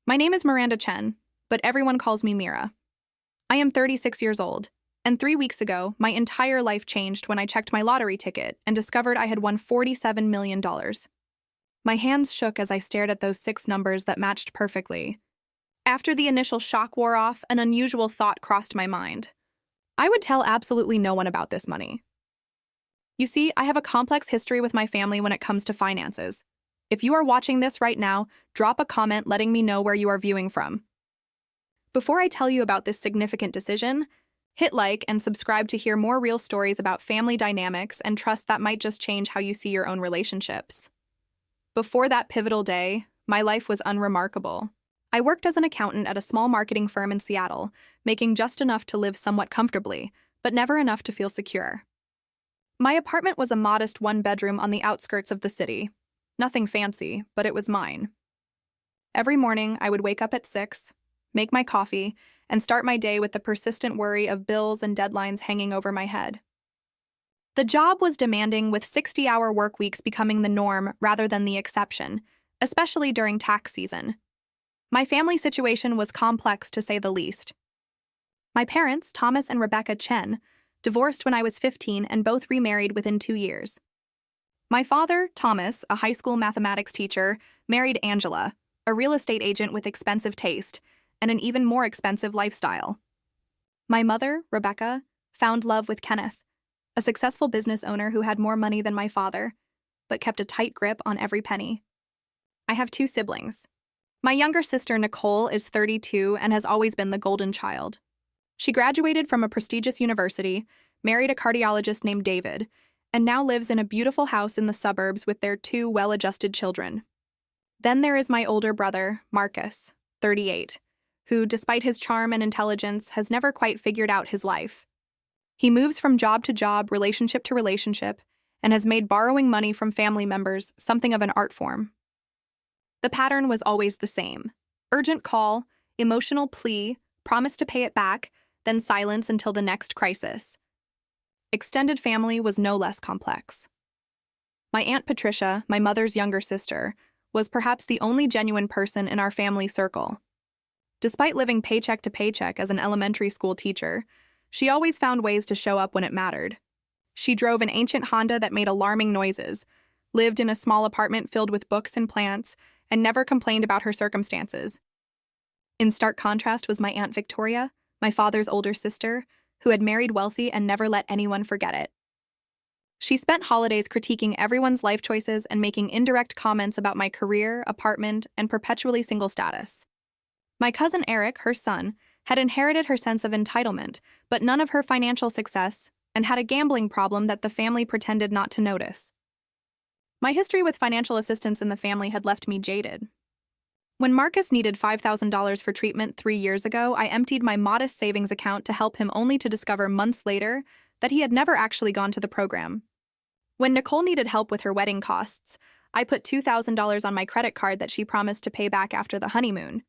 My name is Miranda Chen, but everyone calls me Mira. I am 36 years old, and 3 weeks ago, my entire life changed when I checked my lottery ticket and discovered I had won $47 million. My hands shook as I stared at those 6 numbers that matched perfectly. After the initial shock wore off, an unusual thought crossed my mind. I would tell absolutely no one about this money. You see, I have a complex history with my family when it comes to finances. If you are watching this right now, drop a comment letting me know where you are viewing from. Before I tell you about this significant decision, hit like and subscribe to hear more real stories about family dynamics and trust that might just change how you see your own relationships. Before that pivotal day, my life was unremarkable. I worked as an accountant at a small marketing firm in Seattle, making just enough to live somewhat comfortably, but never enough to feel secure. My apartment was a modest one-bedroom on the outskirts of the city. Nothing fancy, but it was mine. Every morning, I would wake up at 6, make my coffee, and start my day with the persistent worry of bills and deadlines hanging over my head. The job was demanding, with 60-hour work weeks becoming the norm rather than the exception, especially during tax season. My family situation was complex, to say the least. My parents, Thomas and Rebecca Chen, divorced when I was 15 and both remarried within 2 years. My father, Thomas, a high school mathematics teacher, married Angela, a real estate agent with expensive taste and an even more expensive lifestyle. My mother, Rebecca, found love with Kenneth, a successful business owner who had more money than my father, but kept a tight grip on every penny. I have 2 siblings. My younger sister, Nicole, is 32 and has always been the golden child. She graduated from a prestigious university, married a cardiologist named David, and now lives in a beautiful house in the suburbs with their 2 well-adjusted children. Then there is my older brother, Marcus, 38, who, despite his charm and intelligence, has never quite figured out his life. He moves from job to job, relationship to relationship, and has made borrowing money from family members something of an art form. The pattern was always the same: urgent call, emotional plea, promise to pay it back, then silence until the next crisis. Extended family was no less complex. My Aunt Patricia, my mother's younger sister, was perhaps the only genuine person in our family circle. Despite living paycheck to paycheck as an elementary school teacher, she always found ways to show up when it mattered. She drove an ancient Honda that made alarming noises, lived in a small apartment filled with books and plants, and never complained about her circumstances. In stark contrast was my Aunt Victoria, my father's older sister, who had married wealthy and never let anyone forget it. She spent holidays critiquing everyone's life choices and making indirect comments about my career, apartment, and perpetually single status. My cousin Eric, her son, had inherited her sense of entitlement, but none of her financial success, and had a gambling problem that the family pretended not to notice. My history with financial assistance in the family had left me jaded. When Marcus needed $5,000 for treatment 3 years ago, I emptied my modest savings account to help him, only to discover months later that he had never actually gone to the program. When Nicole needed help with her wedding costs, I put $2,000 on my credit card that she promised to pay back after the honeymoon.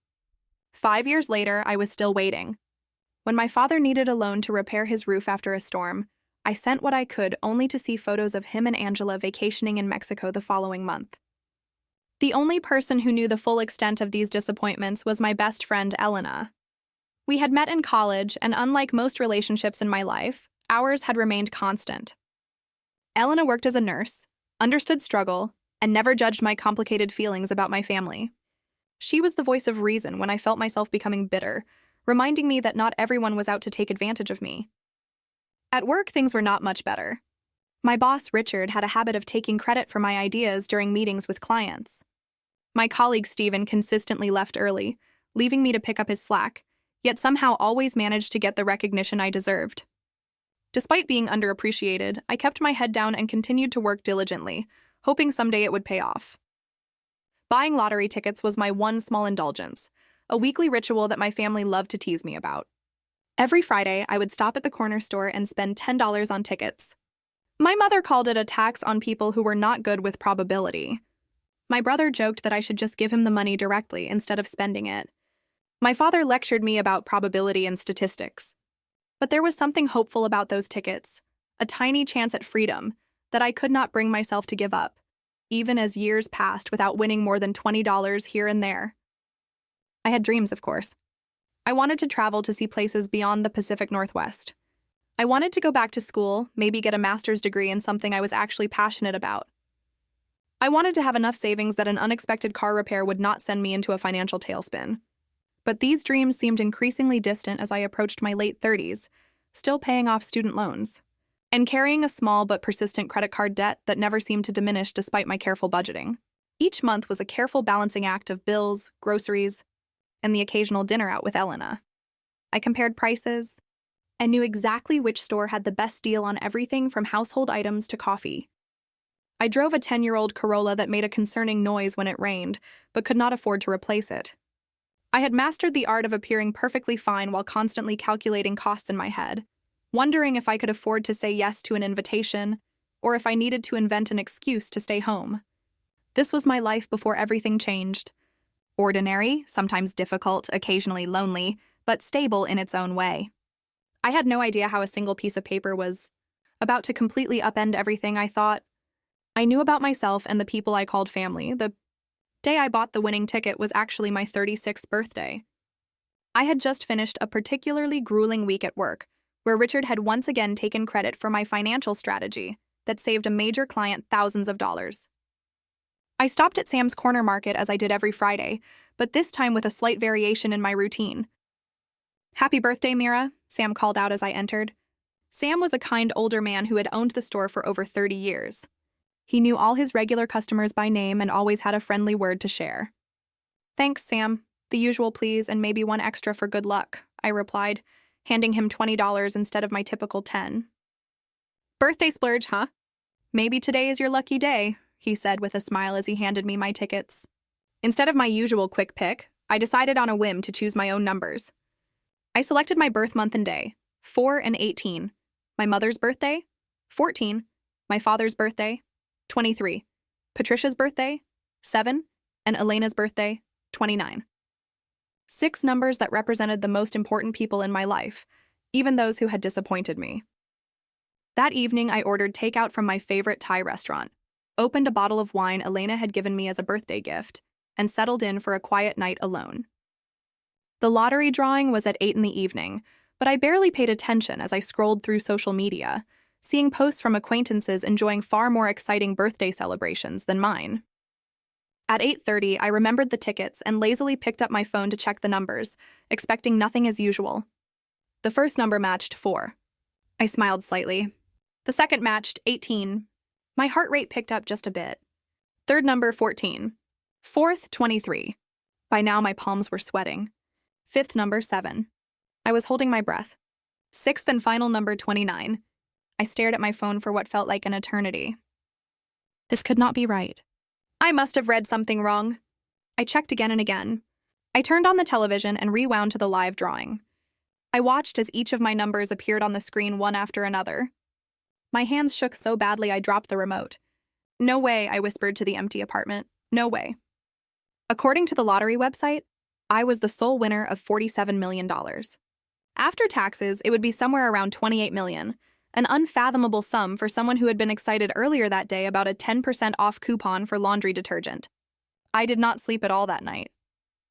5 years later, I was still waiting. When my father needed a loan to repair his roof after a storm, I sent what I could, only to see photos of him and Angela vacationing in Mexico the following month. The only person who knew the full extent of these disappointments was my best friend, Elena. We had met in college, and unlike most relationships in my life, ours had remained constant. Elena worked as a nurse, understood struggle, and never judged my complicated feelings about my family. She was the voice of reason when I felt myself becoming bitter, reminding me that not everyone was out to take advantage of me. At work, things were not much better. My boss, Richard, had a habit of taking credit for my ideas during meetings with clients. My colleague, Stephen, consistently left early, leaving me to pick up his slack, yet somehow always managed to get the recognition I deserved. Despite being underappreciated, I kept my head down and continued to work diligently, hoping someday it would pay off. Buying lottery tickets was my one small indulgence, a weekly ritual that my family loved to tease me about. Every Friday, I would stop at the corner store and spend $10 on tickets. My mother called it a tax on people who were not good with probability. My brother joked that I should just give him the money directly instead of spending it. My father lectured me about probability and statistics. But there was something hopeful about those tickets, a tiny chance at freedom that I could not bring myself to give up, even as years passed without winning more than $20 here and there. I had dreams, of course. I wanted to travel to see places beyond the Pacific Northwest. I wanted to go back to school, maybe get a master's degree in something I was actually passionate about. I wanted to have enough savings that an unexpected car repair would not send me into a financial tailspin. But these dreams seemed increasingly distant as I approached my late 30s, still paying off student loans, and carrying a small but persistent credit card debt that never seemed to diminish despite my careful budgeting. Each month was a careful balancing act of bills, groceries, and the occasional dinner out with Elena. I compared prices and knew exactly which store had the best deal on everything from household items to coffee. I drove a 10-year-old Corolla that made a concerning noise when it rained, but could not afford to replace it. I had mastered the art of appearing perfectly fine while constantly calculating costs in my head, wondering if I could afford to say yes to an invitation, or if I needed to invent an excuse to stay home. This was my life before everything changed. Ordinary, sometimes difficult, occasionally lonely, but stable in its own way. I had no idea how a single piece of paper was about to completely upend everything I thought I knew about myself and the people I called family. The day I bought the winning ticket was actually my 36th birthday. I had just finished a particularly grueling week at work, where Richard had once again taken credit for my financial strategy that saved a major client thousands of dollars. I stopped at Sam's Corner Market as I did every Friday, but this time with a slight variation in my routine. "Happy birthday, Mira," Sam called out as I entered. Sam was a kind older man who had owned the store for over 30 years. He knew all his regular customers by name and always had a friendly word to share. "Thanks, Sam. The usual please and maybe one extra for good luck," I replied, handing him $20 instead of my typical 10. "Birthday splurge, huh? Maybe today is your lucky day," he said with a smile as he handed me my tickets. Instead of my usual quick pick, I decided on a whim to choose my own numbers. I selected my birth month and day, 4 and 18. My mother's birthday, 14. My father's birthday, 23. Patricia's birthday, 7. And Elena's birthday, 29. 6 numbers that represented the most important people in my life, even those who had disappointed me. That evening, I ordered takeout from my favorite Thai restaurant, opened a bottle of wine Elena had given me as a birthday gift, and settled in for a quiet night alone. The lottery drawing was at 8 in the evening, but I barely paid attention as I scrolled through social media, seeing posts from acquaintances enjoying far more exciting birthday celebrations than mine. At 8:30, I remembered the tickets and lazily picked up my phone to check the numbers, expecting nothing as usual. The first number matched 4. I smiled slightly. The second matched 18. My heart rate picked up just a bit. Third number, 14. Fourth, 23. By now, my palms were sweating. Fifth number, 7. I was holding my breath. Sixth and final number, 29. I stared at my phone for what felt like an eternity. This could not be right. I must have read something wrong. I checked again and again. I turned on the television and rewound to the live drawing. I watched as each of my numbers appeared on the screen one after another. My hands shook so badly I dropped the remote. "No way," I whispered to the empty apartment. "No way." According to the lottery website, I was the sole winner of $47 million. After taxes, it would be somewhere around $28 million, an unfathomable sum for someone who had been excited earlier that day about a 10% off coupon for laundry detergent. I did not sleep at all that night.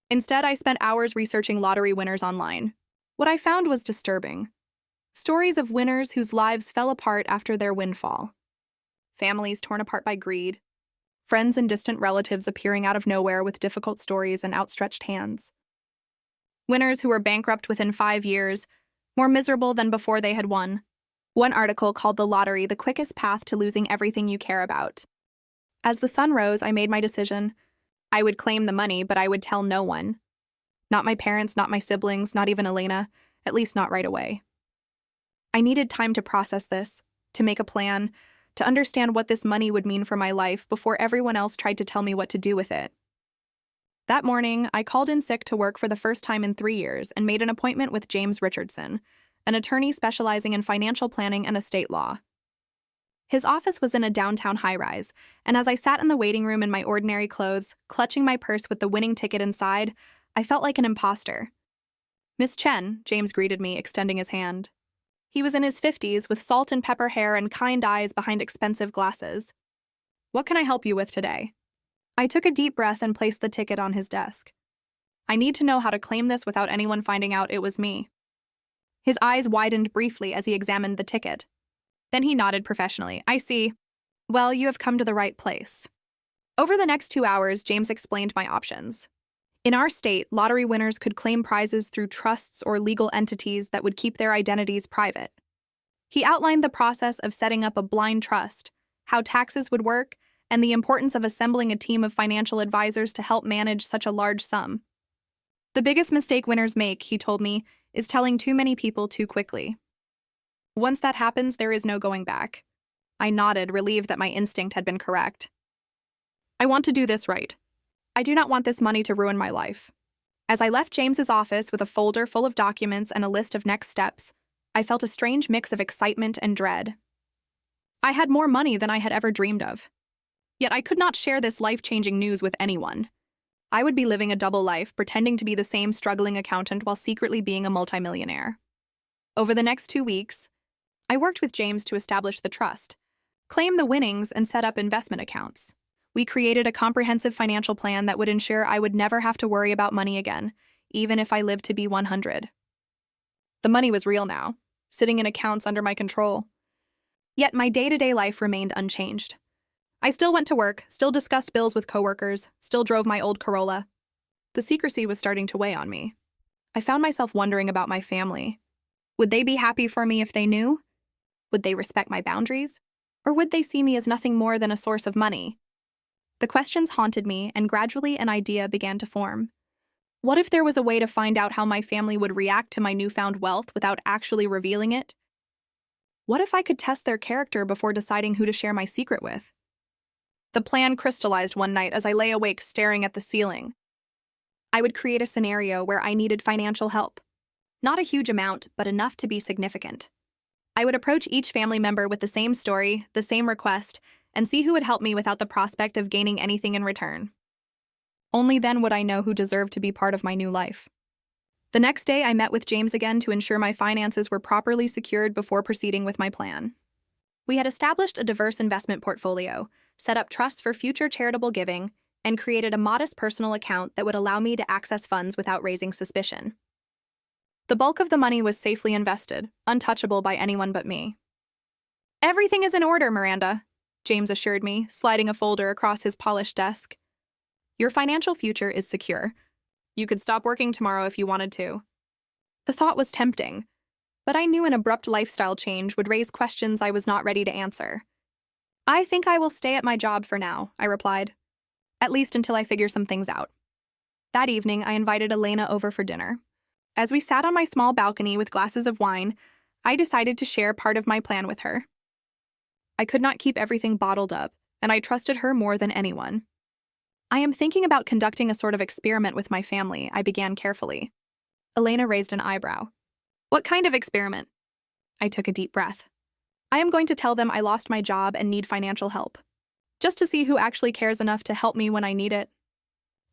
Instead, I spent hours researching lottery winners online. What I found was disturbing. Stories of winners whose lives fell apart after their windfall. Families torn apart by greed. Friends and distant relatives appearing out of nowhere with difficult stories and outstretched hands. Winners who were bankrupt within 5 years, more miserable than before they had won. One article called the lottery the quickest path to losing everything you care about. As the sun rose, I made my decision. I would claim the money, but I would tell no one. Not my parents, not my siblings, not even Elena, at least not right away. I needed time to process this, to make a plan, to understand what this money would mean for my life before everyone else tried to tell me what to do with it. That morning, I called in sick to work for the first time in 3 years and made an appointment with James Richardson, an attorney specializing in financial planning and estate law. His office was in a downtown high-rise, and as I sat in the waiting room in my ordinary clothes, clutching my purse with the winning ticket inside, I felt like an imposter. "Miss Chen," James greeted me, extending his hand. He was in his 50s with salt and pepper hair and kind eyes behind expensive glasses. "What can I help you with today?" I took a deep breath and placed the ticket on his desk. I need to know how to claim this without anyone finding out it was me. His eyes widened briefly as he examined the ticket. Then he nodded professionally. I see. Well, you have come to the right place. Over the next 2 hours, James explained my options. In our state, lottery winners could claim prizes through trusts or legal entities that would keep their identities private. He outlined the process of setting up a blind trust, how taxes would work, and the importance of assembling a team of financial advisors to help manage such a large sum. The biggest mistake winners make, he told me, is telling too many people too quickly. Once that happens, there is no going back. I nodded, relieved that my instinct had been correct. I want to do this right. I do not want this money to ruin my life. As I left James's office with a folder full of documents and a list of next steps, I felt a strange mix of excitement and dread. I had more money than I had ever dreamed of. Yet I could not share this life-changing news with anyone. I would be living a double life, pretending to be the same struggling accountant while secretly being a multimillionaire. Over the next 2 weeks, I worked with James to establish the trust, claim the winnings, and set up investment accounts. We created a comprehensive financial plan that would ensure I would never have to worry about money again, even if I lived to be 100. The money was real now, sitting in accounts under my control. Yet my day-to-day life remained unchanged. I still went to work, still discussed bills with coworkers, still drove my old Corolla. The secrecy was starting to weigh on me. I found myself wondering about my family. Would they be happy for me if they knew? Would they respect my boundaries? Or would they see me as nothing more than a source of money? The questions haunted me, and gradually an idea began to form. What if there was a way to find out how my family would react to my newfound wealth without actually revealing it? What if I could test their character before deciding who to share my secret with? The plan crystallized one night as I lay awake staring at the ceiling. I would create a scenario where I needed financial help. Not a huge amount, but enough to be significant. I would approach each family member with the same story, the same request, and see who would help me without the prospect of gaining anything in return. Only then would I know who deserved to be part of my new life. The next day, I met with James again to ensure my finances were properly secured before proceeding with my plan. We had established a diverse investment portfolio, set up trusts for future charitable giving, and created a modest personal account that would allow me to access funds without raising suspicion. The bulk of the money was safely invested, untouchable by anyone but me. Everything is in order, Miranda, James assured me, sliding a folder across his polished desk. Your financial future is secure. You could stop working tomorrow if you wanted to. The thought was tempting, but I knew an abrupt lifestyle change would raise questions I was not ready to answer. I think I will stay at my job for now, I replied. At least until I figure some things out. That evening, I invited Elena over for dinner. As we sat on my small balcony with glasses of wine, I decided to share part of my plan with her. I could not keep everything bottled up, and I trusted her more than anyone. I am thinking about conducting a sort of experiment with my family, I began carefully. Elena raised an eyebrow. What kind of experiment? I took a deep breath. I am going to tell them I lost my job and need financial help, just to see who actually cares enough to help me when I need it.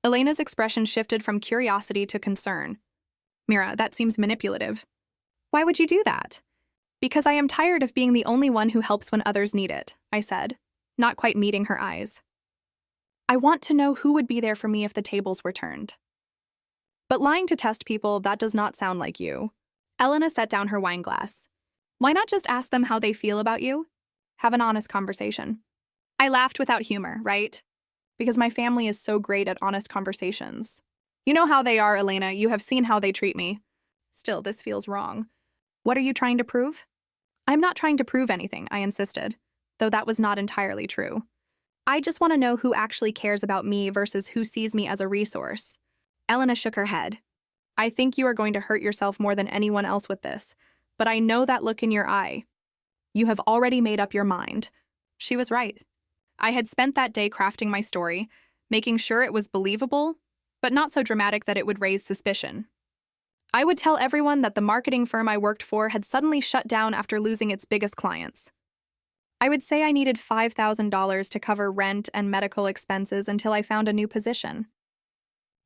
Elena's expression shifted from curiosity to concern. Mira, that seems manipulative. Why would you do that? Because I am tired of being the only one who helps when others need it, I said, not quite meeting her eyes. I want to know who would be there for me if the tables were turned. But lying to test people, that does not sound like you. Elena set down her wine glass. Why not just ask them how they feel about you? Have an honest conversation. I laughed without humor, right? Because my family is so great at honest conversations. You know how they are, Elena. You have seen how they treat me. Still, this feels wrong. What are you trying to prove? I'm not trying to prove anything, I insisted, though that was not entirely true. I just want to know who actually cares about me versus who sees me as a resource. Elena shook her head. I think you are going to hurt yourself more than anyone else with this, but I know that look in your eye. You have already made up your mind. She was right. I had spent that day crafting my story, making sure it was believable, but not so dramatic that it would raise suspicion. I would tell everyone that the marketing firm I worked for had suddenly shut down after losing its biggest clients. I would say I needed $5,000 to cover rent and medical expenses until I found a new position.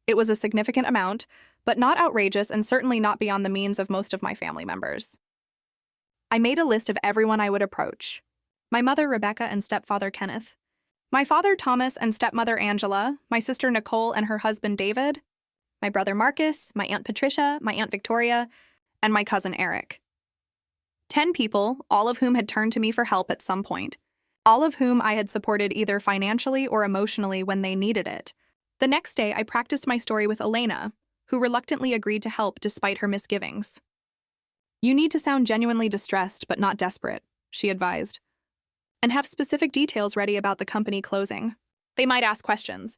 It was a significant amount, but not outrageous and certainly not beyond the means of most of my family members. I made a list of everyone I would approach. My mother, Rebecca, and stepfather, Kenneth. My father, Thomas, and stepmother, Angela. My sister, Nicole, and her husband, David. my brother Marcus, my Aunt Patricia, my Aunt Victoria, and my cousin Eric. 10 people, all of whom had turned to me for help at some point, all of whom I had supported either financially or emotionally when they needed it. The next day, I practiced my story with Elena, who reluctantly agreed to help despite her misgivings. "You need to sound genuinely distressed but not desperate," she advised, "and have specific details ready about the company closing. They might ask questions."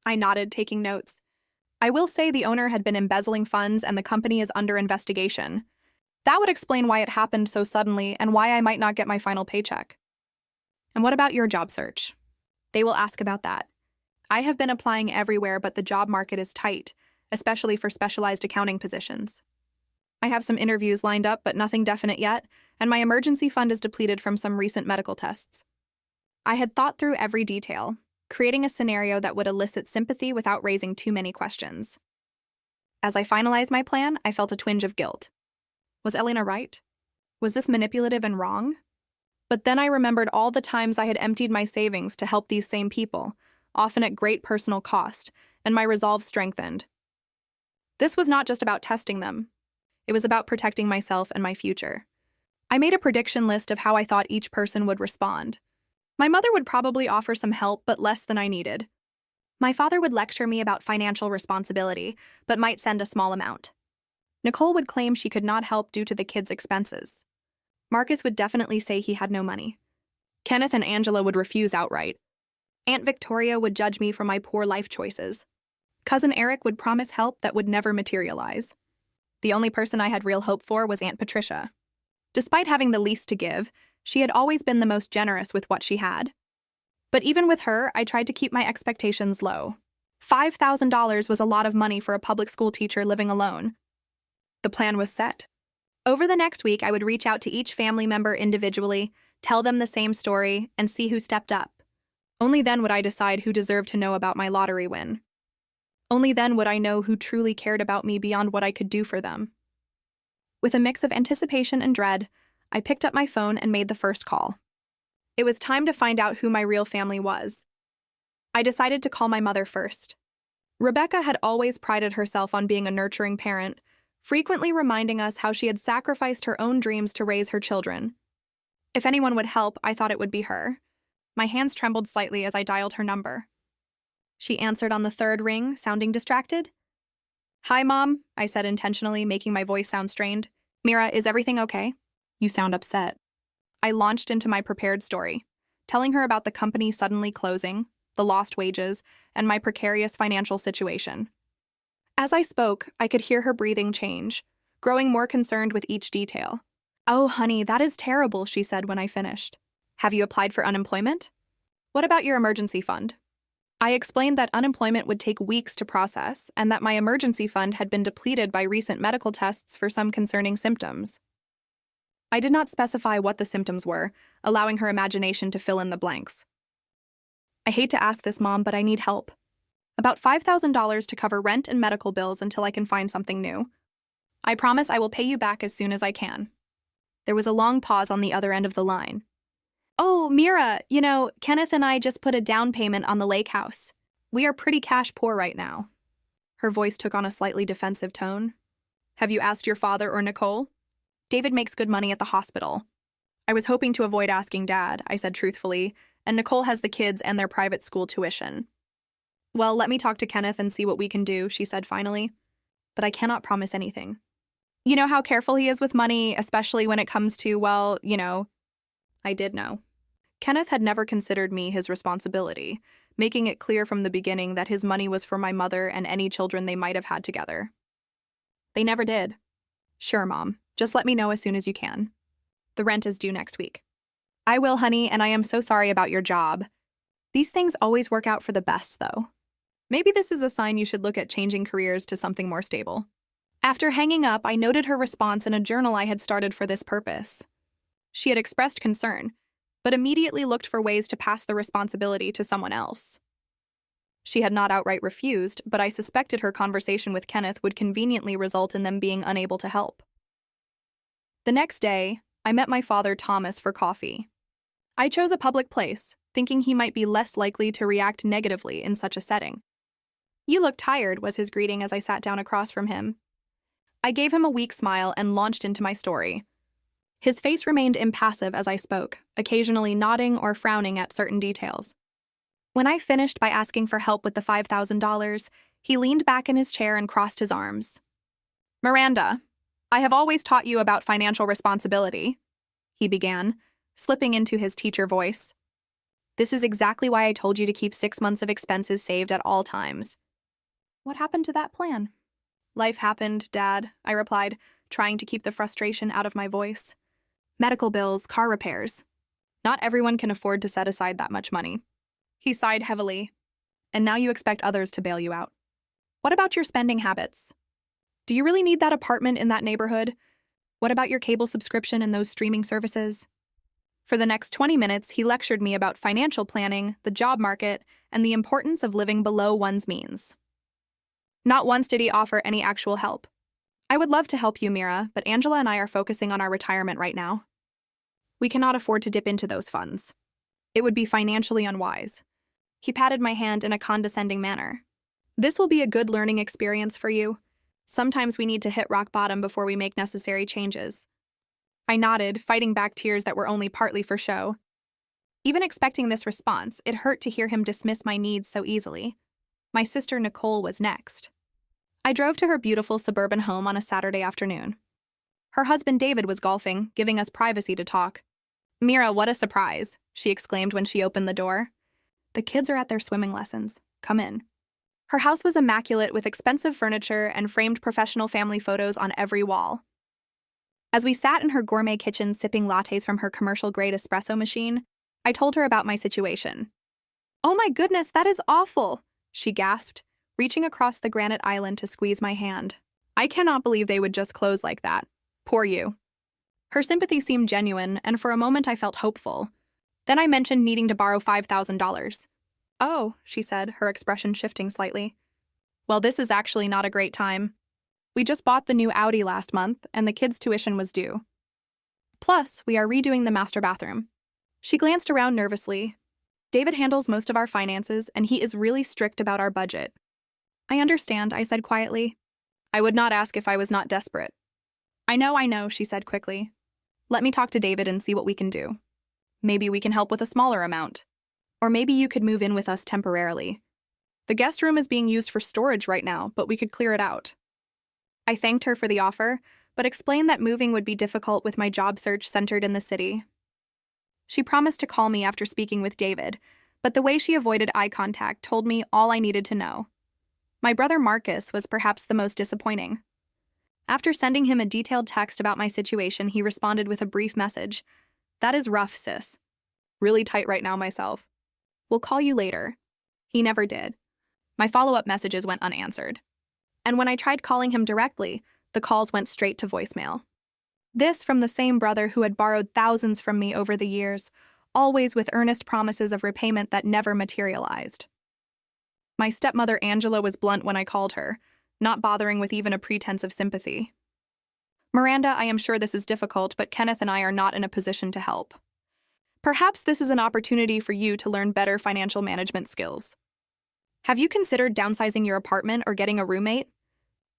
I nodded, taking notes. "I will say the owner had been embezzling funds and the company is under investigation. That would explain why it happened so suddenly and why I might not get my final paycheck." "And what about your job search?" "They will ask about that. I have been applying everywhere, but the job market is tight, especially for specialized accounting positions. I have some interviews lined up, but nothing definite yet, and my emergency fund is depleted from some recent medical tests." I had thought through every detail, creating a scenario that would elicit sympathy without raising too many questions. As I finalized my plan, I felt a twinge of guilt. Was Elena right? Was this manipulative and wrong? But then I remembered all the times I had emptied my savings to help these same people, often at great personal cost, and my resolve strengthened. This was not just about testing them. It was about protecting myself and my future. I made a prediction list of how I thought each person would respond. My mother would probably offer some help, but less than I needed. My father would lecture me about financial responsibility, but might send a small amount. Nicole would claim she could not help due to the kids' expenses. Marcus would definitely say he had no money. Kenneth and Angela would refuse outright. Aunt Victoria would judge me for my poor life choices. Cousin Eric would promise help that would never materialize. The only person I had real hope for was Aunt Patricia. Despite having the least to give, she had always been the most generous with what she had. But even with her, I tried to keep my expectations low. $5,000 was a lot of money for a public school teacher living alone. The plan was set. Over the next week, I would reach out to each family member individually, tell them the same story, and see who stepped up. Only then would I decide who deserved to know about my lottery win. Only then would I know who truly cared about me beyond what I could do for them. With a mix of anticipation and dread, I picked up my phone and made the first call. It was time to find out who my real family was. I decided to call my mother first. Rebecca had always prided herself on being a nurturing parent, frequently reminding us how she had sacrificed her own dreams to raise her children. If anyone would help, I thought it would be her. My hands trembled slightly as I dialed her number. She answered on the third ring, sounding distracted. "Hi, Mom," I said intentionally, making my voice sound strained. "Mira, is everything okay? You sound upset." I launched into my prepared story, telling her about the company suddenly closing, the lost wages, and my precarious financial situation. As I spoke, I could hear her breathing change, growing more concerned with each detail. "Oh, honey, that is terrible," she said when I finished. "Have you applied for unemployment? What about your emergency fund?" I explained that unemployment would take weeks to process and that my emergency fund had been depleted by recent medical tests for some concerning symptoms. I did not specify what the symptoms were, allowing her imagination to fill in the blanks. "I hate to ask this, Mom, but I need help. About $5,000 to cover rent and medical bills until I can find something new. I promise I will pay you back as soon as I can." There was a long pause on the other end of the line. "Oh, Mira, Kenneth and I just put a down payment on the lake house. We are pretty cash poor right now." Her voice took on a slightly defensive tone. "Have you asked your father or Nicole? David makes good money at the hospital." I was hoping to avoid asking Dad, I said truthfully, and Nicole has the kids and their private school tuition. "Well, let me talk to Kenneth and see what we can do," she said finally. "But I cannot promise anything. You know how careful he is with money, especially when it comes to, I did know. Kenneth had never considered me his responsibility, making it clear from the beginning that his money was for my mother and any children they might have had together. They never did. "Sure, Mom. Just let me know as soon as you can. The rent is due next week." "I will, honey, and I am so sorry about your job. These things always work out for the best, though. Maybe this is a sign you should look at changing careers to something more stable." After hanging up, I noted her response in a journal I had started for this purpose. She had expressed concern, but immediately looked for ways to pass the responsibility to someone else. She had not outright refused, but I suspected her conversation with Kenneth would conveniently result in them being unable to help. The next day, I met my father, Thomas, for coffee. I chose a public place, thinking he might be less likely to react negatively in such a setting. "You look tired," was his greeting as I sat down across from him. I gave him a weak smile and launched into my story. His face remained impassive as I spoke, occasionally nodding or frowning at certain details. When I finished by asking for help with the $5,000, he leaned back in his chair and crossed his arms. "Miranda, I have always taught you about financial responsibility," he began, slipping into his teacher voice. "This is exactly why I told you to keep 6 months of expenses saved at all times." "What happened to that plan?" "Life happened, Dad," I replied, trying to keep the frustration out of my voice. "Medical bills, car repairs. Not everyone can afford to set aside that much money." He sighed heavily. "And now you expect others to bail you out. What about your spending habits? Do you really need that apartment in that neighborhood? What about your cable subscription and those streaming services?" For the next 20 minutes, he lectured me about financial planning, the job market, and the importance of living below one's means. Not once did he offer any actual help. "I would love to help you, Mira, but Angela and I are focusing on our retirement right now. We cannot afford to dip into those funds. It would be financially unwise." He patted my hand in a condescending manner. "This will be a good learning experience for you. Sometimes we need to hit rock bottom before we make necessary changes." I nodded, fighting back tears that were only partly for show. Even expecting this response, it hurt to hear him dismiss my needs so easily. My sister Nicole was next. I drove to her beautiful suburban home on a Saturday afternoon. Her husband David was golfing, giving us privacy to talk. "Mira, what a surprise," she exclaimed when she opened the door. "The kids are at their swimming lessons. Come in." Her house was immaculate with expensive furniture and framed professional family photos on every wall. As we sat in her gourmet kitchen sipping lattes from her commercial-grade espresso machine, I told her about my situation. "Oh my goodness, that is awful," she gasped, reaching across the granite island to squeeze my hand. "I cannot believe they would just close like that. Poor you." Her sympathy seemed genuine, and for a moment I felt hopeful. Then I mentioned needing to borrow $5,000. "Oh," she said, her expression shifting slightly. "Well, this is actually not a great time. We just bought the new Audi last month, and the kids' tuition was due. Plus, we are redoing the master bathroom." She glanced around nervously. "David handles most of our finances, and he is really strict about our budget." "I understand," I said quietly. "I would not ask if I was not desperate." I know," she said quickly. "Let me talk to David and see what we can do. Maybe we can help with a smaller amount. Or maybe you could move in with us temporarily. The guest room is being used for storage right now, but we could clear it out." I thanked her for the offer, but explained that moving would be difficult with my job search centered in the city. She promised to call me after speaking with David, but the way she avoided eye contact told me all I needed to know. My brother Marcus was perhaps the most disappointing. After sending him a detailed text about my situation, he responded with a brief message. "That is rough, sis. Really tight right now myself. We'll call you later." He never did. My follow-up messages went unanswered. And when I tried calling him directly, the calls went straight to voicemail. This from the same brother who had borrowed thousands from me over the years, always with earnest promises of repayment that never materialized. My stepmother Angela was blunt when I called her, not bothering with even a pretense of sympathy. "Miranda, I am sure this is difficult, but Kenneth and I are not in a position to help. Perhaps this is an opportunity for you to learn better financial management skills. Have you considered downsizing your apartment or getting a roommate?"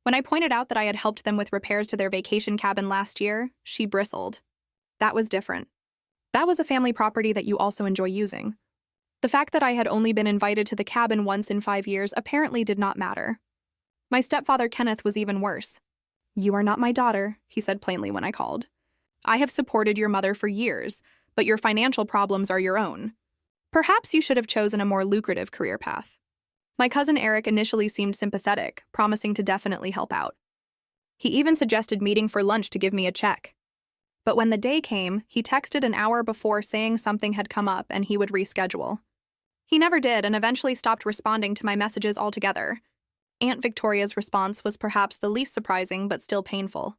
When I pointed out that I had helped them with repairs to their vacation cabin last year, she bristled. "That was different. That was a family property that you also enjoy using." The fact that I had only been invited to the cabin once in 5 years apparently did not matter. My stepfather Kenneth was even worse. "You are not my daughter," he said plainly when I called. "I have supported your mother for years, but your financial problems are your own. Perhaps you should have chosen a more lucrative career path." My cousin Eric initially seemed sympathetic, promising to definitely help out. He even suggested meeting for lunch to give me a check. But when the day came, he texted an hour before saying something had come up and he would reschedule. He never did and eventually stopped responding to my messages altogether. Aunt Victoria's response was perhaps the least surprising but still painful.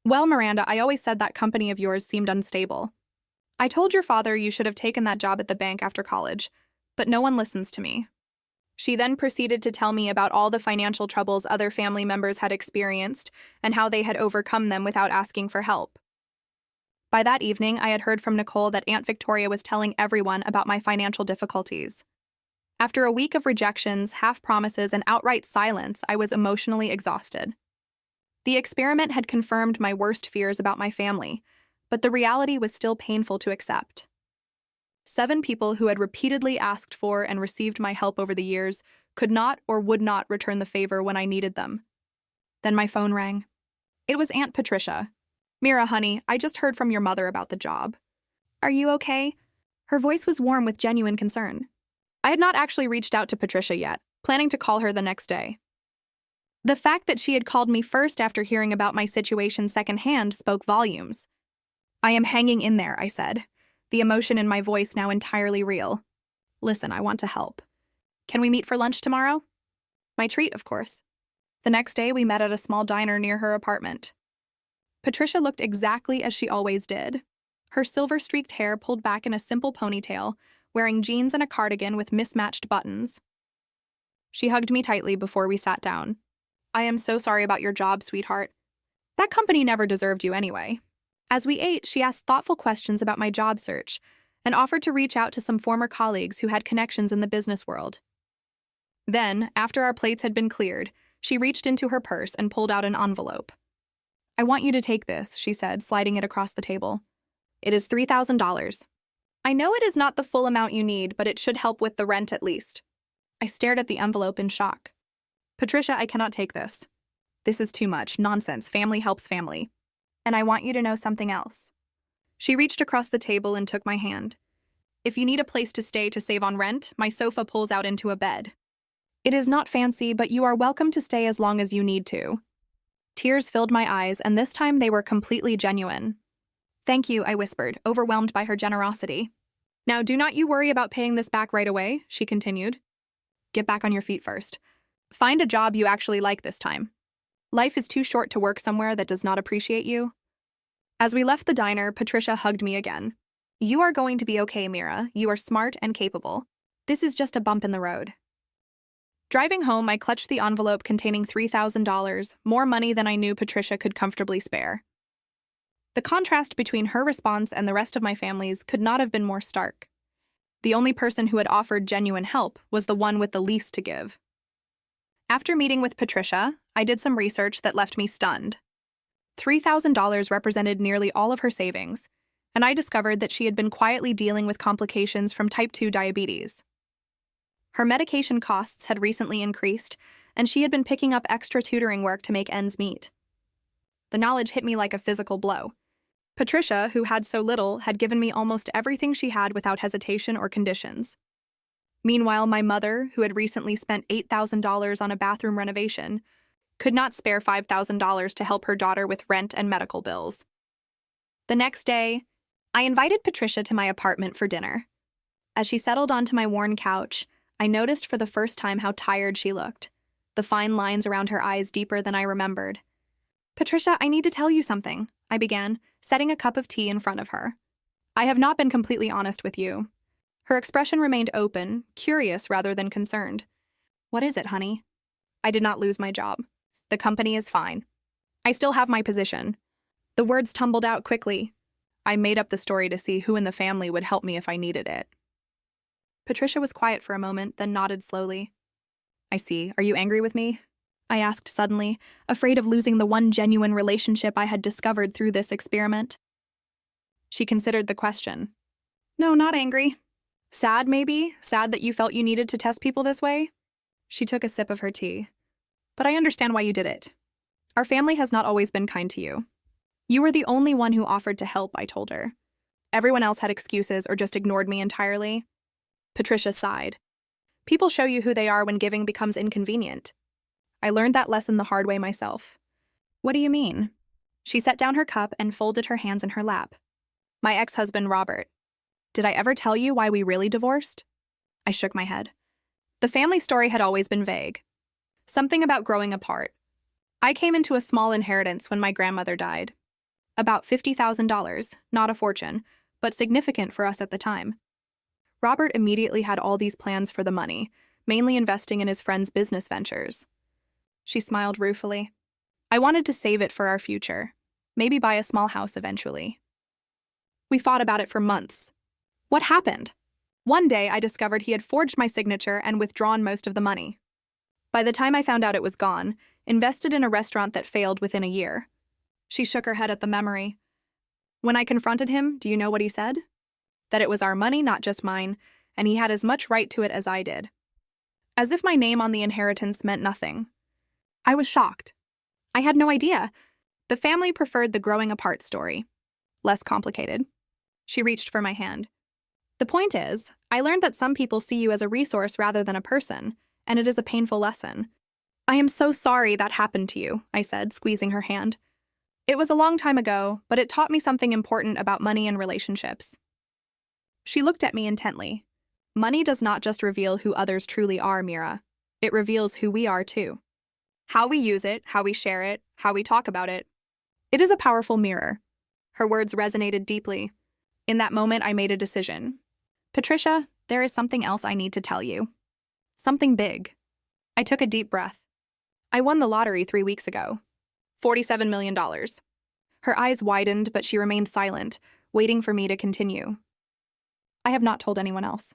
"Well, Miranda, I always said that company of yours seemed unstable. I told your father you should have taken that job at the bank after college, but no one listens to me." She then proceeded to tell me about all the financial troubles other family members had experienced and how they had overcome them without asking for help. By that evening, I had heard from Nicole that Aunt Victoria was telling everyone about my financial difficulties. After a week of rejections, half-promises, and outright silence, I was emotionally exhausted. The experiment had confirmed my worst fears about my family, but the reality was still painful to accept. 7 people who had repeatedly asked for and received my help over the years could not or would not return the favor when I needed them. Then my phone rang. It was Aunt Patricia. "Mira, honey, I just heard from your mother about the job. Are you okay?" Her voice was warm with genuine concern. I had not actually reached out to Patricia yet, planning to call her the next day. The fact that she had called me first after hearing about my situation secondhand spoke volumes. "I am hanging in there," I said, the emotion in my voice now entirely real. "Listen, I want to help. Can we meet for lunch tomorrow?" My treat, of course. The next day, we met at a small diner near her apartment. Patricia looked exactly as she always did. Her silver-streaked hair pulled back in a simple ponytail, wearing jeans and a cardigan with mismatched buttons. She hugged me tightly before we sat down. "I am so sorry about your job, sweetheart. That company never deserved you anyway." As we ate, she asked thoughtful questions about my job search and offered to reach out to some former colleagues who had connections in the business world. Then, after our plates had been cleared, she reached into her purse and pulled out an envelope. "I want you to take this," she said, sliding it across the table. "It is $3,000. I know it is not the full amount you need, but it should help with the rent at least." I stared at the envelope in shock. "Patricia, I cannot take this. This is too much. Nonsense. Family helps family. And I want you to know something else." She reached across the table and took my hand. "If you need a place to stay to save on rent, my sofa pulls out into a bed. It is not fancy, but you are welcome to stay as long as you need to." Tears filled my eyes, and this time they were completely genuine. "Thank you," I whispered, overwhelmed by her generosity. "Now, do not you worry about paying this back right away," she continued. "Get back on your feet first. Find a job you actually like this time. Life is too short to work somewhere that does not appreciate you." As we left the diner, Patricia hugged me again. "You are going to be okay, Mira. You are smart and capable. This is just a bump in the road." Driving home, I clutched the envelope containing $3,000, more money than I knew Patricia could comfortably spare. The contrast between her response and the rest of my family's could not have been more stark. The only person who had offered genuine help was the one with the least to give. After meeting with Patricia, I did some research that left me stunned. $3,000 represented nearly all of her savings, and I discovered that she had been quietly dealing with complications from type 2 diabetes. Her medication costs had recently increased, and she had been picking up extra tutoring work to make ends meet. The knowledge hit me like a physical blow. Patricia, who had so little, had given me almost everything she had without hesitation or conditions. Meanwhile, my mother, who had recently spent $8,000 on a bathroom renovation, could not spare $5,000 to help her daughter with rent and medical bills. The next day, I invited Patricia to my apartment for dinner. As she settled onto my worn couch, I noticed for the first time how tired she looked, the fine lines around her eyes deeper than I remembered. "Patricia, I need to tell you something," I began, setting a cup of tea in front of her. "I have not been completely honest with you." Her expression remained open, curious rather than concerned. "What is it, honey?" "I did not lose my job. The company is fine. I still have my position." The words tumbled out quickly. I made up the story to see who in the family would help me if I needed it. Patricia was quiet for a moment, then nodded slowly. "I see. Are you angry with me?" I asked suddenly, afraid of losing the one genuine relationship I had discovered through this experiment. She considered the question. "No, not angry." "Sad, maybe? Sad that you felt you needed to test people this way?" She took a sip of her tea. "But I understand why you did it. Our family has not always been kind to you. You were the only one who offered to help," I told her. "Everyone else had excuses or just ignored me entirely." Patricia sighed. "People show you who they are when giving becomes inconvenient. I learned that lesson the hard way myself." "What do you mean?" She set down her cup and folded her hands in her lap. "My ex-husband, Robert. Did I ever tell you why we really divorced?" I shook my head. The family story had always been vague. Something about growing apart. I came into a small inheritance when my grandmother died. About $50,000, not a fortune, but significant for us at the time. Robert immediately had all these plans for the money, mainly investing in his friend's business ventures. She smiled ruefully. "I wanted to save it for our future, maybe buy a small house eventually." We fought about it for months. "What happened?" One day, I discovered he had forged my signature and withdrawn most of the money. By the time I found out it was gone, invested in a restaurant that failed within a year. She shook her head at the memory. When I confronted him, do you know what he said? That it was our money, not just mine, and he had as much right to it as I did. As if my name on the inheritance meant nothing. I was shocked. I had no idea. The family preferred the growing apart story. Less complicated. She reached for my hand. The point is, I learned that some people see you as a resource rather than a person, and it is a painful lesson. I am so sorry that happened to you, I said, squeezing her hand. It was a long time ago, but it taught me something important about money and relationships. She looked at me intently. Money does not just reveal who others truly are, Mira. It reveals who we are, too. How we use it, how we share it, how we talk about it. It is a powerful mirror. Her words resonated deeply. In that moment, I made a decision. Patricia, there is something else I need to tell you. Something big. I took a deep breath. I won the lottery 3 weeks ago. $47 million. Her eyes widened, but she remained silent, waiting for me to continue. I have not told anyone else.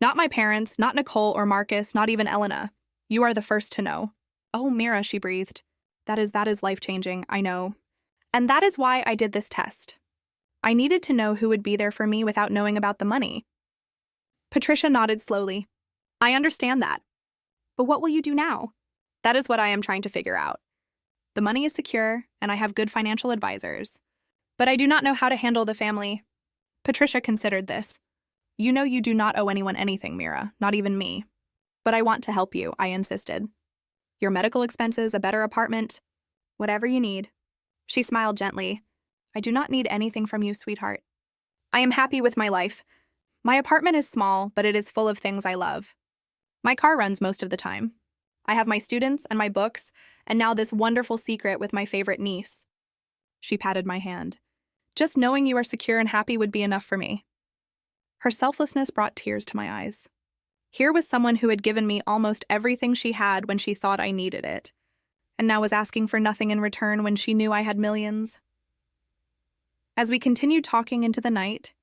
Not my parents, not Nicole or Marcus, not even Elena. You are the first to know. Oh, Mira, she breathed. That is life-changing, I know. And that is why I did this test. I needed to know who would be there for me without knowing about the money. Patricia nodded slowly. I understand that. But what will you do now? That is what I am trying to figure out. The money is secure, and I have good financial advisors. But I do not know how to handle the family. Patricia considered this. You know you do not owe anyone anything, Mira, not even me. But I want to help you, I insisted. Your medical expenses, a better apartment, whatever you need. She smiled gently. I do not need anything from you, sweetheart. I am happy with my life. My apartment is small, but it is full of things I love. My car runs most of the time. I have my students and my books, and now this wonderful secret with my favorite niece. She patted my hand. Just knowing you are secure and happy would be enough for me. Her selflessness brought tears to my eyes. Here was someone who had given me almost everything she had when she thought I needed it, and now was asking for nothing in return when she knew I had millions. As we continued talking into the night,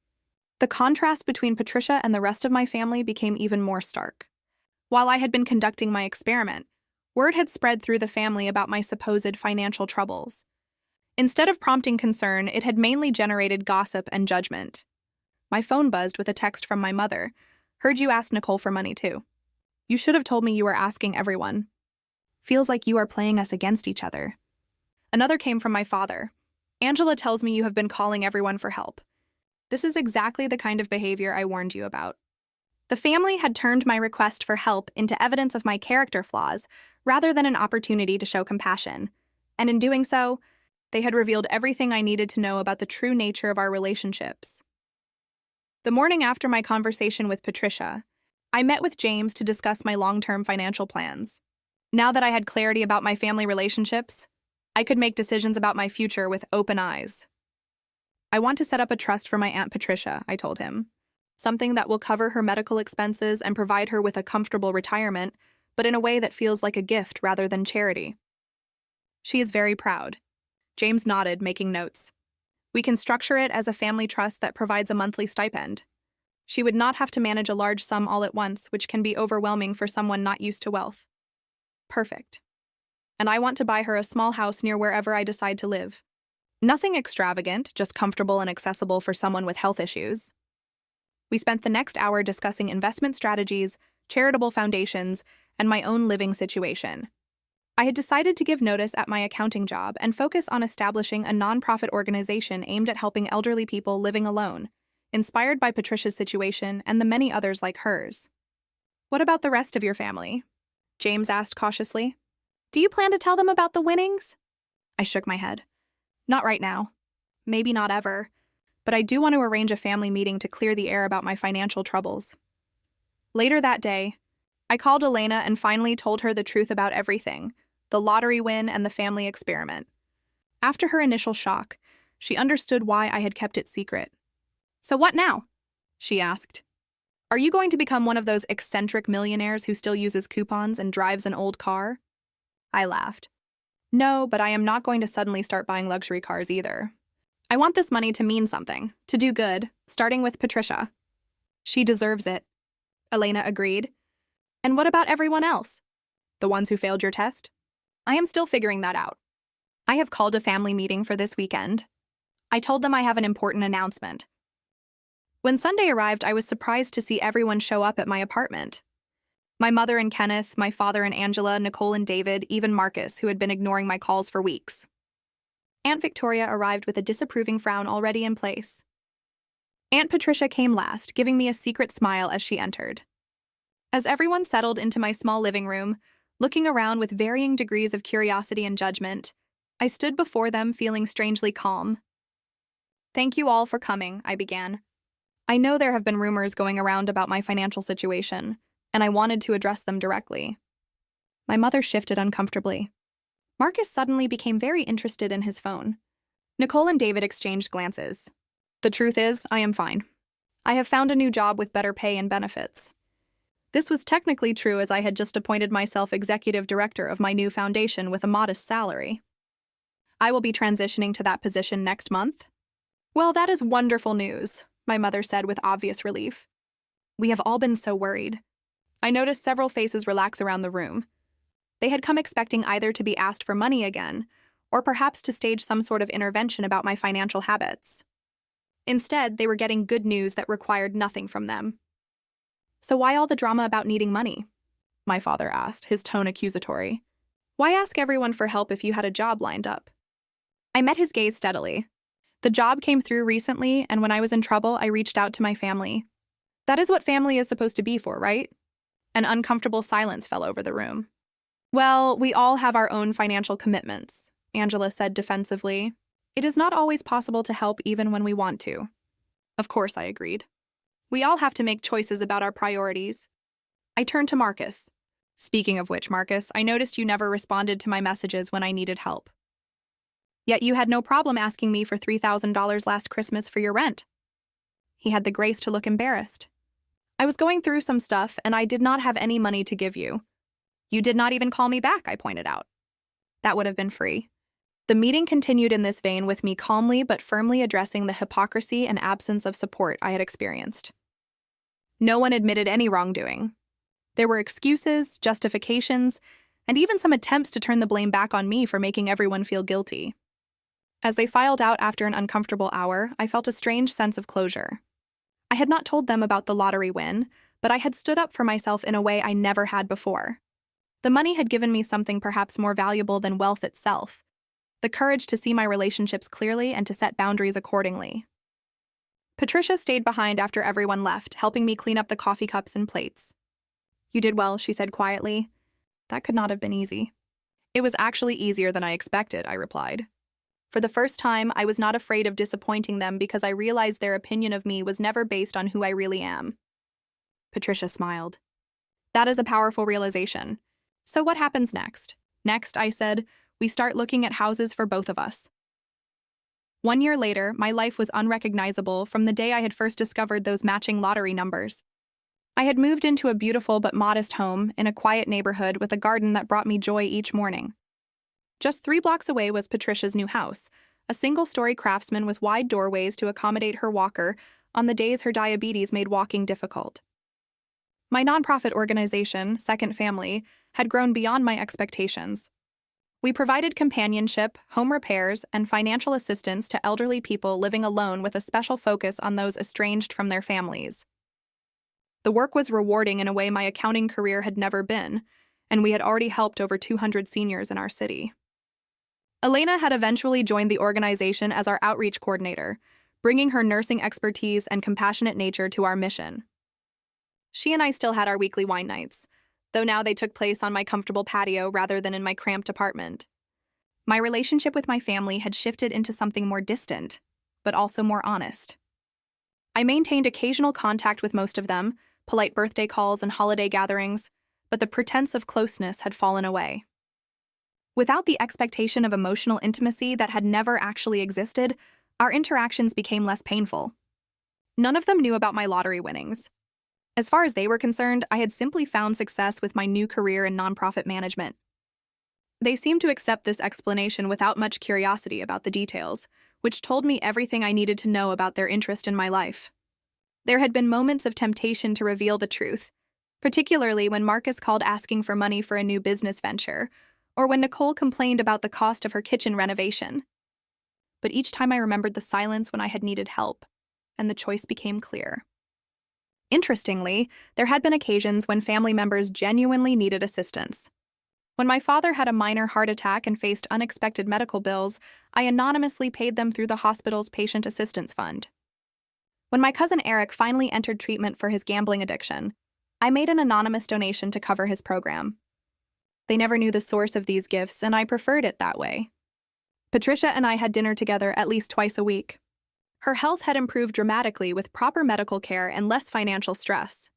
the contrast between Patricia and the rest of my family became even more stark. While I had been conducting my experiment, word had spread through the family about my supposed financial troubles. Instead of prompting concern, it had mainly generated gossip and judgment. My phone buzzed with a text from my mother. Heard you ask Nicole for money, too. You should have told me you were asking everyone. Feels like you are playing us against each other. Another came from my father. Angela tells me you have been calling everyone for help. This is exactly the kind of behavior I warned you about. The family had turned my request for help into evidence of my character flaws rather than an opportunity to show compassion. And in doing so, they had revealed everything I needed to know about the true nature of our relationships. The morning after my conversation with Patricia, I met with James to discuss my long-term financial plans. Now that I had clarity about my family relationships, I could make decisions about my future with open eyes. I want to set up a trust for my Aunt Patricia, I told him. Something that will cover her medical expenses and provide her with a comfortable retirement, but in a way that feels like a gift rather than charity. She is very proud. James nodded, making notes. We can structure it as a family trust that provides a monthly stipend. She would not have to manage a large sum all at once, which can be overwhelming for someone not used to wealth. Perfect. And I want to buy her a small house near wherever I decide to live. Nothing extravagant, just comfortable and accessible for someone with health issues. We spent the next hour discussing investment strategies, charitable foundations, and my own living situation. I had decided to give notice at my accounting job and focus on establishing a nonprofit organization aimed at helping elderly people living alone, inspired by Patricia's situation and the many others like hers. What about the rest of your family? James asked cautiously. Do you plan to tell them about the winnings? I shook my head. Not right now. Maybe not ever. But I do want to arrange a family meeting to clear the air about my financial troubles. Later that day, I called Elena and finally told her the truth about everything, the lottery win and the family experiment. After her initial shock, she understood why I had kept it secret. So what now? She asked. Are you going to become one of those eccentric millionaires who still uses coupons and drives an old car? I laughed. No, but I am not going to suddenly start buying luxury cars either. I want this money to mean something, to do good, starting with Patricia. She deserves it, Elena agreed. And what about everyone else? The ones who failed your test? I am still figuring that out. I have called a family meeting for this weekend. I told them I have an important announcement. When Sunday arrived, I was surprised to see everyone show up at my apartment. My mother and Kenneth, my father and Angela, Nicole and David, even Marcus, who had been ignoring my calls for weeks. Aunt Victoria arrived with a disapproving frown already in place. Aunt Patricia came last, giving me a secret smile as she entered. As everyone settled into my small living room, looking around with varying degrees of curiosity and judgment, I stood before them feeling strangely calm. Thank you all for coming, I began. I know there have been rumors going around about my financial situation, and I wanted to address them directly. My mother shifted uncomfortably. Marcus suddenly became very interested in his phone. Nicole and David exchanged glances. The truth is, I am fine. I have found a new job with better pay and benefits. This was technically true as I had just appointed myself executive director of my new foundation with a modest salary. I will be transitioning to that position next month. Well, that is wonderful news, my mother said with obvious relief. We have all been so worried. I noticed several faces relax around the room. They had come expecting either to be asked for money again, or perhaps to stage some sort of intervention about my financial habits. Instead, they were getting good news that required nothing from them. So why all the drama about needing money? My father asked, his tone accusatory. Why ask everyone for help if you had a job lined up? I met his gaze steadily. The job came through recently, and when I was in trouble, I reached out to my family. That is what family is supposed to be for, right? An uncomfortable silence fell over the room. Well, we all have our own financial commitments, Angela said defensively. It is not always possible to help even when we want to. Of course, I agreed. We all have to make choices about our priorities. I turned to Marcus. Speaking of which, Marcus, I noticed you never responded to my messages when I needed help. Yet you had no problem asking me for $3,000 last Christmas for your rent. He had the grace to look embarrassed. I was going through some stuff, and I did not have any money to give you. You did not even call me back, I pointed out. That would have been free. The meeting continued in this vein with me calmly but firmly addressing the hypocrisy and absence of support I had experienced. No one admitted any wrongdoing. There were excuses, justifications, and even some attempts to turn the blame back on me for making everyone feel guilty. As they filed out after an uncomfortable hour, I felt a strange sense of closure. I had not told them about the lottery win, but I had stood up for myself in a way I never had before. The money had given me something perhaps more valuable than wealth itself, the courage to see my relationships clearly and to set boundaries accordingly. Patricia stayed behind after everyone left, helping me clean up the coffee cups and plates. You did well, she said quietly. That could not have been easy. It was actually easier than I expected, I replied. For the first time, I was not afraid of disappointing them because I realized their opinion of me was never based on who I really am. Patricia smiled. That is a powerful realization. So what happens next? Next, I said, we start looking at houses for both of us. 1 year later, my life was unrecognizable from the day I had first discovered those matching lottery numbers. I had moved into a beautiful but modest home in a quiet neighborhood with a garden that brought me joy each morning. Just 3 blocks away was Patricia's new house, a single-story craftsman with wide doorways to accommodate her walker on the days her diabetes made walking difficult. My nonprofit organization, Second Family, had grown beyond my expectations. We provided companionship, home repairs, and financial assistance to elderly people living alone with a special focus on those estranged from their families. The work was rewarding in a way my accounting career had never been, and we had already helped over 200 seniors in our city. Elena had eventually joined the organization as our outreach coordinator, bringing her nursing expertise and compassionate nature to our mission. She and I still had our weekly wine nights, though now they took place on my comfortable patio rather than in my cramped apartment. My relationship with my family had shifted into something more distant, but also more honest. I maintained occasional contact with most of them, polite birthday calls and holiday gatherings, but the pretense of closeness had fallen away. Without the expectation of emotional intimacy that had never actually existed, our interactions became less painful. None of them knew about my lottery winnings. As far as they were concerned, I had simply found success with my new career in nonprofit management. They seemed to accept this explanation without much curiosity about the details, which told me everything I needed to know about their interest in my life. There had been moments of temptation to reveal the truth, particularly when Marcus called asking for money for a new business venture, or when Nicole complained about the cost of her kitchen renovation. But each time I remembered the silence when I had needed help, and the choice became clear. Interestingly, there had been occasions when family members genuinely needed assistance. When my father had a minor heart attack and faced unexpected medical bills, I anonymously paid them through the hospital's patient assistance fund. When my cousin Eric finally entered treatment for his gambling addiction, I made an anonymous donation to cover his program. They never knew the source of these gifts, and I preferred it that way. Patricia and I had dinner together at least twice a week. Her health had improved dramatically with proper medical care and less financial stress.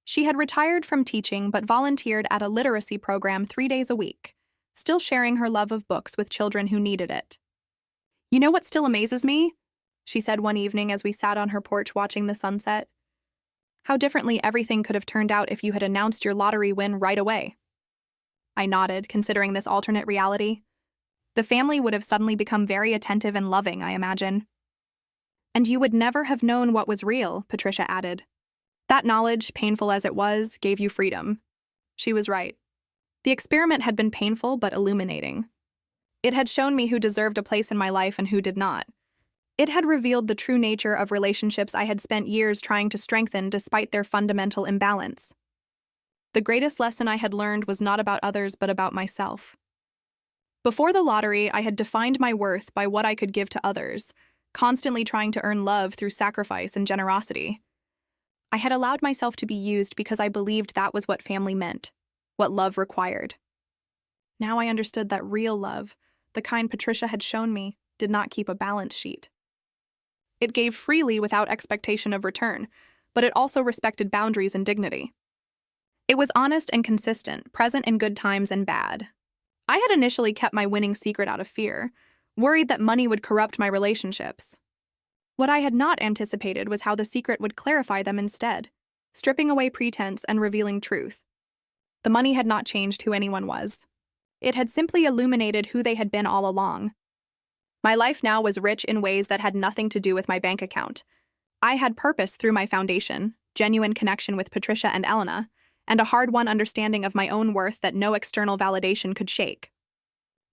She had retired from teaching but volunteered at a literacy program 3 days a week, still sharing her love of books with children who needed it. "You know what still amazes me?" she said one evening as we sat on her porch watching the sunset. "How differently everything could have turned out if you had announced your lottery win right away." I nodded, considering this alternate reality. The family would have suddenly become very attentive and loving, I imagine. "And you would never have known what was real," Patricia added. "That knowledge, painful as it was, gave you freedom." She was right. The experiment had been painful but illuminating. It had shown me who deserved a place in my life and who did not. It had revealed the true nature of relationships I had spent years trying to strengthen despite their fundamental imbalance. The greatest lesson I had learned was not about others but about myself. Before the lottery, I had defined my worth by what I could give to others, constantly trying to earn love through sacrifice and generosity. I had allowed myself to be used because I believed that was what family meant, what love required. Now I understood that real love, the kind Patricia had shown me, did not keep a balance sheet. It gave freely without expectation of return, but it also respected boundaries and dignity. It was honest and consistent, present in good times and bad. I had initially kept my winning secret out of fear, worried that money would corrupt my relationships. What I had not anticipated was how the secret would clarify them instead, stripping away pretense and revealing truth. The money had not changed who anyone was. It had simply illuminated who they had been all along. My life now was rich in ways that had nothing to do with my bank account. I had purpose through my foundation, genuine connection with Patricia and Elena, and a hard-won understanding of my own worth that no external validation could shake.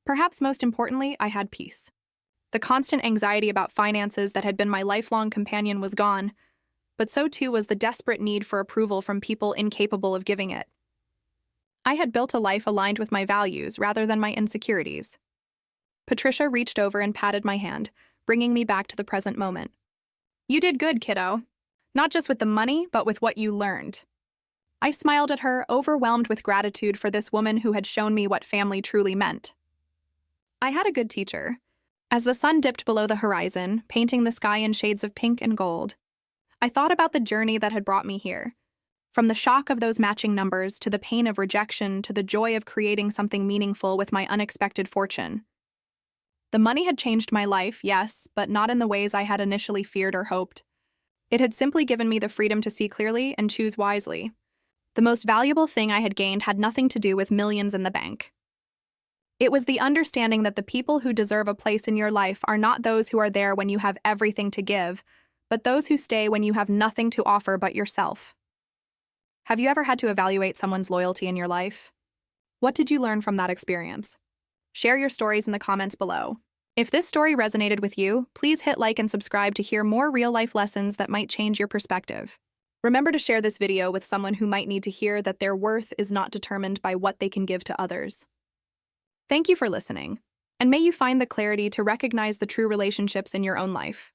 Perhaps most importantly, I had peace. The constant anxiety about finances that had been my lifelong companion was gone, but so too was the desperate need for approval from people incapable of giving it. I had built a life aligned with my values rather than my insecurities. Patricia reached over and patted my hand, bringing me back to the present moment. "You did good, kiddo. Not just with the money, but with what you learned." I smiled at her, overwhelmed with gratitude for this woman who had shown me what family truly meant. I had a good teacher. As the sun dipped below the horizon, painting the sky in shades of pink and gold, I thought about the journey that had brought me here. From the shock of those matching numbers, to the pain of rejection, to the joy of creating something meaningful with my unexpected fortune. The money had changed my life, yes, but not in the ways I had initially feared or hoped. It had simply given me the freedom to see clearly and choose wisely. The most valuable thing I had gained had nothing to do with millions in the bank. It was the understanding that the people who deserve a place in your life are not those who are there when you have everything to give, but those who stay when you have nothing to offer but yourself. Have you ever had to evaluate someone's loyalty in your life? What did you learn from that experience? Share your stories in the comments below. If this story resonated with you, please hit like and subscribe to hear more real-life lessons that might change your perspective. Remember to share this video with someone who might need to hear that their worth is not determined by what they can give to others. Thank you for listening, and may you find the clarity to recognize the true relationships in your own life.